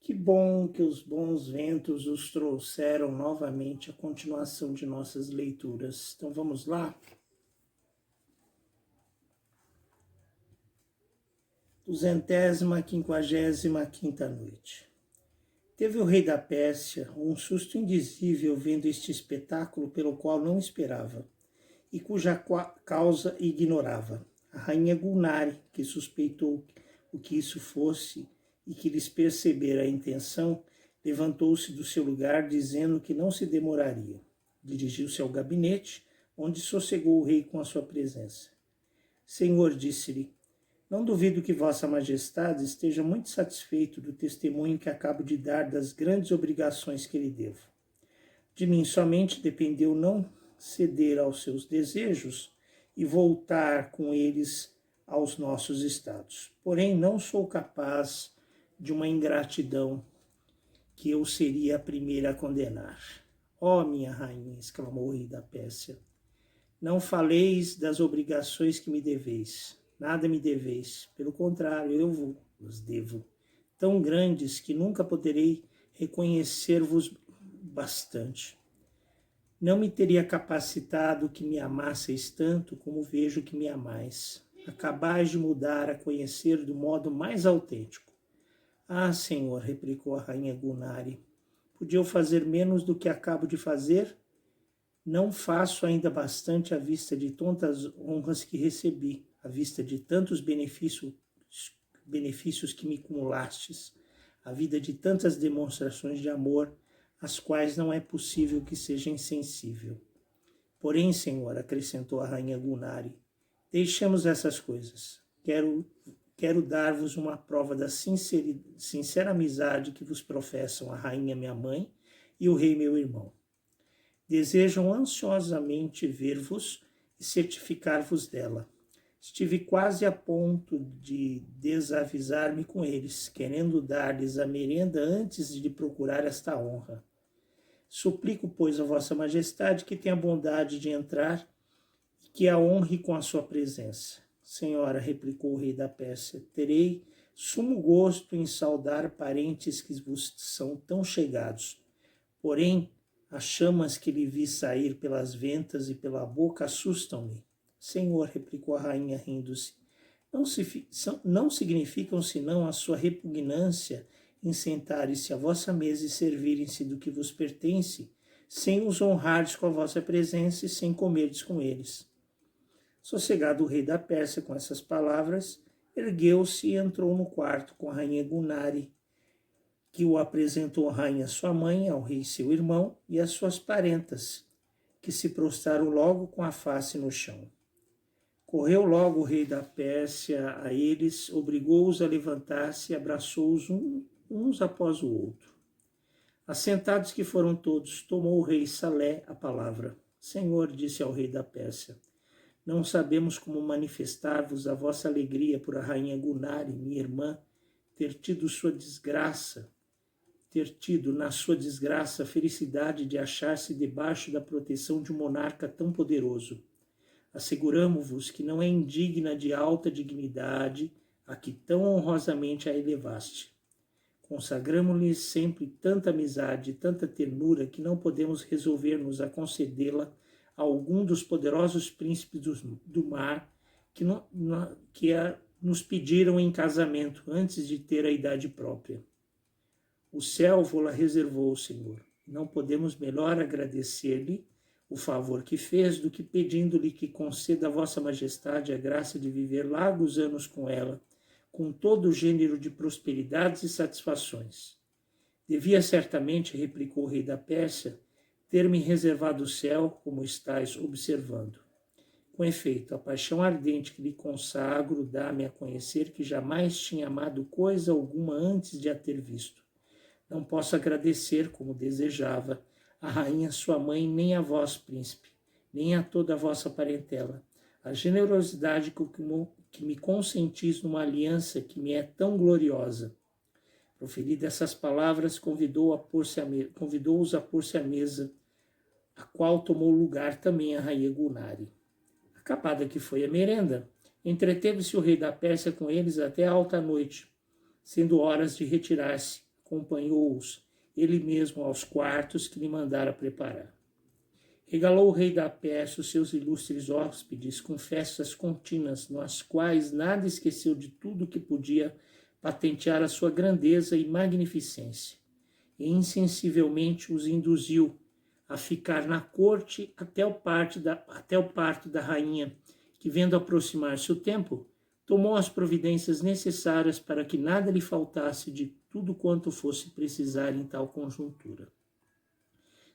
Que bom que os bons ventos os trouxeram novamente a continuação de nossas leituras. Então vamos lá? 255ª noite. Teve o rei da Pérsia um susto indizível vendo este espetáculo pelo qual não esperava e cuja causa ignorava. A rainha Gulnare, que suspeitou o que isso fosse e que lhes percebera a intenção, levantou-se do seu lugar, dizendo que não se demoraria. Dirigiu-se ao gabinete, onde sossegou o rei com a sua presença. Senhor, disse-lhe, não duvido que Vossa Majestade esteja muito satisfeito do testemunho que acabo de dar das grandes obrigações que lhe devo. De mim somente dependeu não ceder aos seus desejos e voltar com eles aos nossos estados. Porém, não sou capaz de uma ingratidão que eu seria a primeira a condenar. Ó minha rainha, exclamou o rei da Pérsia, não faleis das obrigações que me deveis. Nada me deveis, pelo contrário, eu vos devo, tão grandes que nunca poderei reconhecer-vos bastante. Não me teria capacitado que me amasseis tanto como vejo que me amais. Acabais de mudar a conhecer do modo mais autêntico. Ah, senhor, replicou a rainha Gulnare, podia eu fazer menos do que acabo de fazer? Não faço ainda bastante à vista de tantas honras que recebi, à vista de tantos benefícios que me cumulastes, à vida de tantas demonstrações de amor, às quais não é possível que seja insensível. Porém, senhor, acrescentou a rainha Gulnare, deixemos essas coisas. Quero dar-vos uma prova da sincera amizade que vos professam a rainha minha mãe e o rei meu irmão. Desejam ansiosamente ver-vos e certificar-vos dela. Estive quase a ponto de desavisar-me com eles, querendo dar-lhes a merenda antes de procurar esta honra. Suplico, pois, a vossa majestade que tenha a bondade de entrar e que a honre com a sua presença. Senhora, replicou o rei da Pérsia, terei sumo gosto em saudar parentes que vos são tão chegados. Porém, as chamas que lhe vi sair pelas ventas e pela boca assustam-me. Senhor, replicou a rainha rindo-se, não significam senão a sua repugnância em sentarem-se à vossa mesa e servirem-se do que vos pertence, sem os honrardes com a vossa presença e sem comerdes com eles. Sossegado o rei da Pérsia com essas palavras, ergueu-se e entrou no quarto com a rainha Gulnare, que o apresentou à rainha sua mãe, ao rei seu irmão e às suas parentas, que se prostraram logo com a face no chão. Correu logo o rei da Pérsia a eles, obrigou-os a levantar-se e abraçou-os uns após o outro. Assentados que foram todos, tomou o rei Salé a palavra. Senhor, disse ao rei da Pérsia, não sabemos como manifestar-vos a vossa alegria por a rainha Gulnare, minha irmã, ter tido na sua desgraça a felicidade de achar-se debaixo da proteção de um monarca tão poderoso. Asseguramo-vos que não é indigna de alta dignidade a que tão honrosamente a elevaste. Consagramo-lhe sempre tanta amizade e tanta ternura que não podemos resolver-nos a concedê-la a algum dos poderosos príncipes do mar que nos pediram em casamento antes de ter a idade própria. O céu vô-la reservou, Senhor. Não podemos melhor agradecer-lhe o favor que fez do que pedindo-lhe que conceda a vossa majestade a graça de viver largos anos com ela, com todo o gênero de prosperidades e satisfações. Devia certamente, replicou o rei da Pérsia, ter-me reservado o céu, como estáis observando. Com efeito, a paixão ardente que lhe consagro dá-me a conhecer que jamais tinha amado coisa alguma antes de a ter visto. Não posso agradecer, como desejava, a rainha sua mãe, nem a vós, príncipe, nem a toda a vossa parentela, a generosidade que me consentis numa aliança que me é tão gloriosa. Proferidas essas palavras, convidou-os a pôr-se à mesa, a qual tomou lugar também a rainha Gulnare. Acabada que foi a merenda, entreteve-se o rei da Pérsia com eles até a alta noite, sendo horas de retirar-se, acompanhou-os ele mesmo aos quartos que lhe mandara preparar. Regalou o rei da Pérsia os seus ilustres hóspedes com festas contínuas, nas quais nada esqueceu de tudo que podia patentear a sua grandeza e magnificência, e insensivelmente os induziu a ficar na corte até o parto da rainha, que, vendo aproximar-se o tempo, tomou as providências necessárias para que nada lhe faltasse de tudo quanto fosse precisar em tal conjuntura.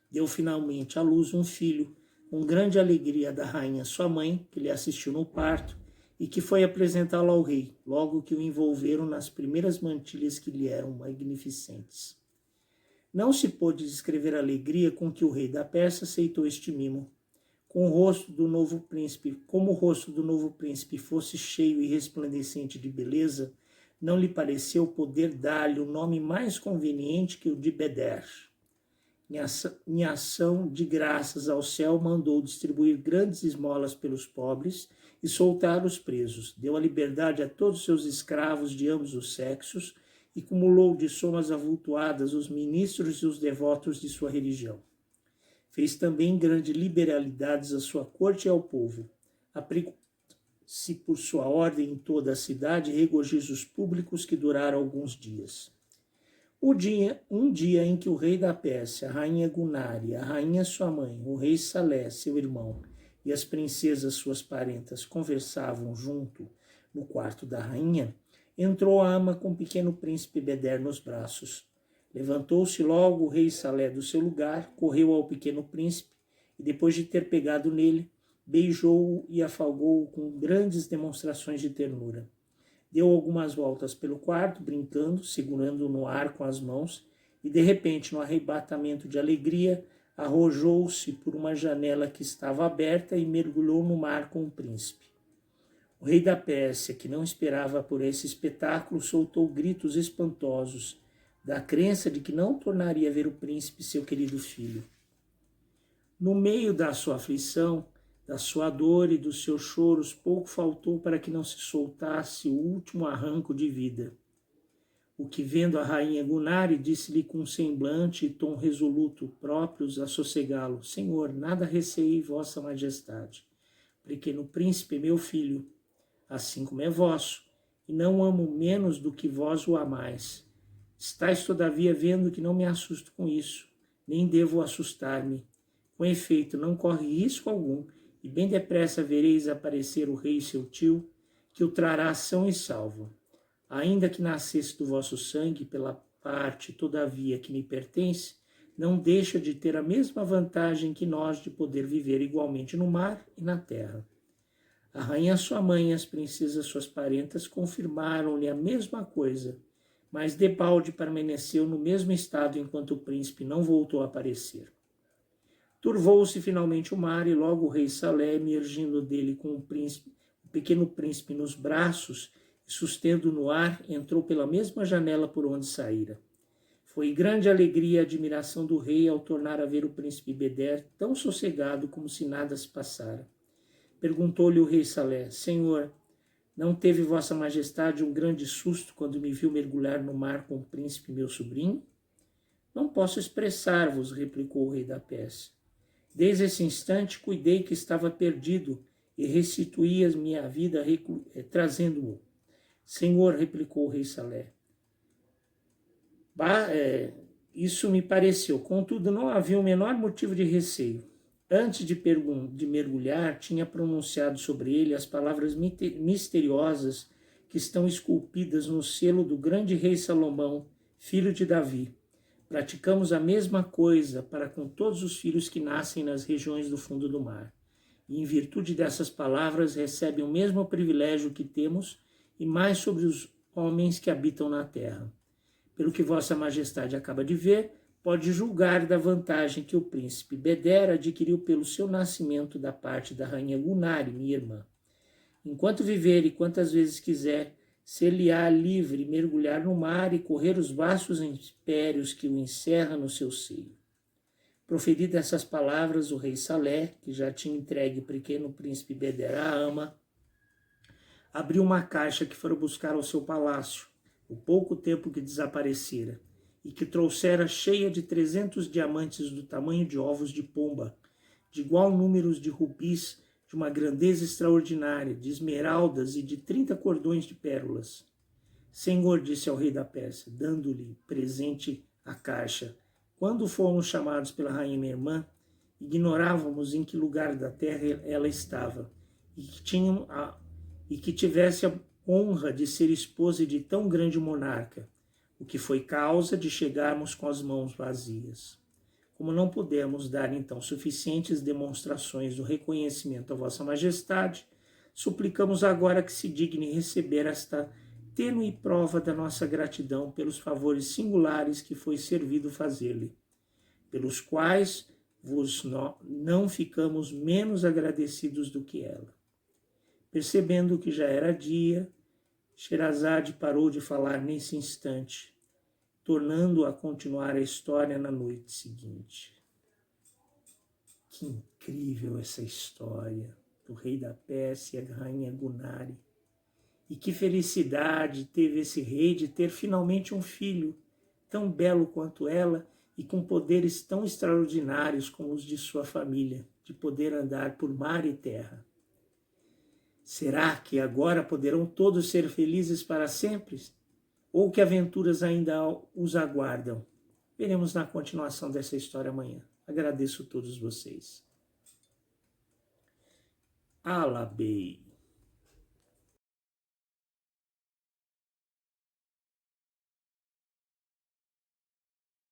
Deu finalmente à luz um filho, com grande alegria da rainha sua mãe, que lhe assistiu no parto, e que foi apresentá-lo ao rei, logo que o envolveram nas primeiras mantilhas que lhe eram magnificentes. Não se pôde descrever a alegria com que o rei da Pérsia aceitou este mimo. Como o rosto do novo príncipe fosse cheio e resplandecente de beleza, não lhe pareceu poder dar-lhe o nome mais conveniente que o de Beder. Em ação de graças ao céu, mandou distribuir grandes esmolas pelos pobres e soltar os presos. Deu a liberdade a todos os seus escravos de ambos os sexos e cumulou de somas avultuadas os ministros e os devotos de sua religião. Fez também grandes liberalidades à sua corte e ao povo. Aplicou-se por sua ordem em toda a cidade regozijos públicos que duraram alguns dias. Um dia em que o rei da Pérsia, a rainha Gunari, a rainha sua mãe, o rei Salé, seu irmão, e as princesas suas parentas conversavam junto no quarto da rainha, entrou a ama com o pequeno príncipe Beder nos braços. Levantou-se logo o rei Salé do seu lugar, correu ao pequeno príncipe e, depois de ter pegado nele, beijou-o e afagou-o com grandes demonstrações de ternura. Deu algumas voltas pelo quarto, brincando, segurando-o no ar com as mãos, e de repente, no arrebatamento de alegria, arrojou-se por uma janela que estava aberta e mergulhou no mar com o príncipe. O rei da Pérsia, que não esperava por esse espetáculo, soltou gritos espantosos, da crença de que não tornaria a ver o príncipe, seu querido filho. No meio da sua aflição, da sua dor e dos seus choros, pouco faltou para que não se soltasse o último arranco de vida. O que, vendo a rainha Gunari, disse-lhe com semblante e tom resoluto próprios a sossegá-lo: Senhor, nada receei vossa majestade. Pequeno príncipe, meu filho, assim como é vosso, e não amo menos do que vós o amais. Estais, todavia, vendo que não me assusto com isso, nem devo assustar-me. Com efeito, não corre risco algum, e bem depressa vereis aparecer o rei seu tio, que o trará são e salvo. Ainda que nascesse do vosso sangue, pela parte, todavia, que me pertence, não deixa de ter a mesma vantagem que nós de poder viver igualmente no mar e na terra. A rainha sua mãe e as princesas suas parentas confirmaram-lhe a mesma coisa, mas debalde permaneceu no mesmo estado enquanto o príncipe não voltou a aparecer. Turvou-se finalmente o mar e logo o rei Salé, emergindo dele com o pequeno príncipe nos braços e sustendo no ar, entrou pela mesma janela por onde saíra. Foi grande alegria e admiração do rei ao tornar a ver o príncipe Beder tão sossegado como se nada se passara. Perguntou-lhe o rei Salé: Senhor, não teve vossa majestade um grande susto quando me viu mergulhar no mar com o príncipe meu sobrinho? Não posso expressar-vos, replicou o rei da Pérsia. Desde esse instante cuidei que estava perdido e restituí a minha vida trazendo-o. Senhor, replicou o rei Salé, isso me pareceu, contudo não havia o menor motivo de receio. Antes de mergulhar, tinha pronunciado sobre ele as palavras misteriosas que estão esculpidas no selo do grande rei Salomão, filho de Davi. Praticamos a mesma coisa para com todos os filhos que nascem nas regiões do fundo do mar. E em virtude dessas palavras recebem o mesmo privilégio que temos e mais sobre os homens que habitam na terra. Pelo que vossa majestade acaba de ver, pode julgar da vantagem que o príncipe Beder adquiriu pelo seu nascimento da parte da rainha Gunari, minha irmã. Enquanto viver e quantas vezes quiser, ser-lhe-á livre mergulhar no mar e correr os vastos impérios que o encerra no seu seio. Proferidas essas palavras, o rei Salé, que já tinha entregue o pequeno príncipe Beder à ama, abriu uma caixa que fora buscar ao seu palácio, o pouco tempo que desaparecera, e que trouxera cheia de 300 diamantes do tamanho de ovos de pomba, de igual número de rubis, de uma grandeza extraordinária, de esmeraldas e de 30 cordões de pérolas. Senhor, disse ao rei da Pérsia, dando-lhe presente a caixa, quando fomos chamados pela rainha minha irmã, ignorávamos em que lugar da terra ela estava, e que tivesse a honra de ser esposa de tão grande monarca, o que foi causa de chegarmos com as mãos vazias. Como não pudemos dar então suficientes demonstrações do reconhecimento a vossa majestade, suplicamos agora que se digne receber esta tênue prova da nossa gratidão pelos favores singulares que foi servido fazer-lhe, pelos quais vos não ficamos menos agradecidos do que ela. Percebendo que já era dia, Sherazade parou de falar nesse instante, tornando a continuar a história na noite seguinte. Que incrível essa história do rei da Pérsia e a rainha Gulnari. E que felicidade teve esse rei de ter finalmente um filho tão belo quanto ela e com poderes tão extraordinários como os de sua família, de poder andar por mar e terra. Será que agora poderão todos ser felizes para sempre? Ou que aventuras ainda os aguardam? Veremos na continuação dessa história amanhã. Agradeço a todos vocês. Alabei.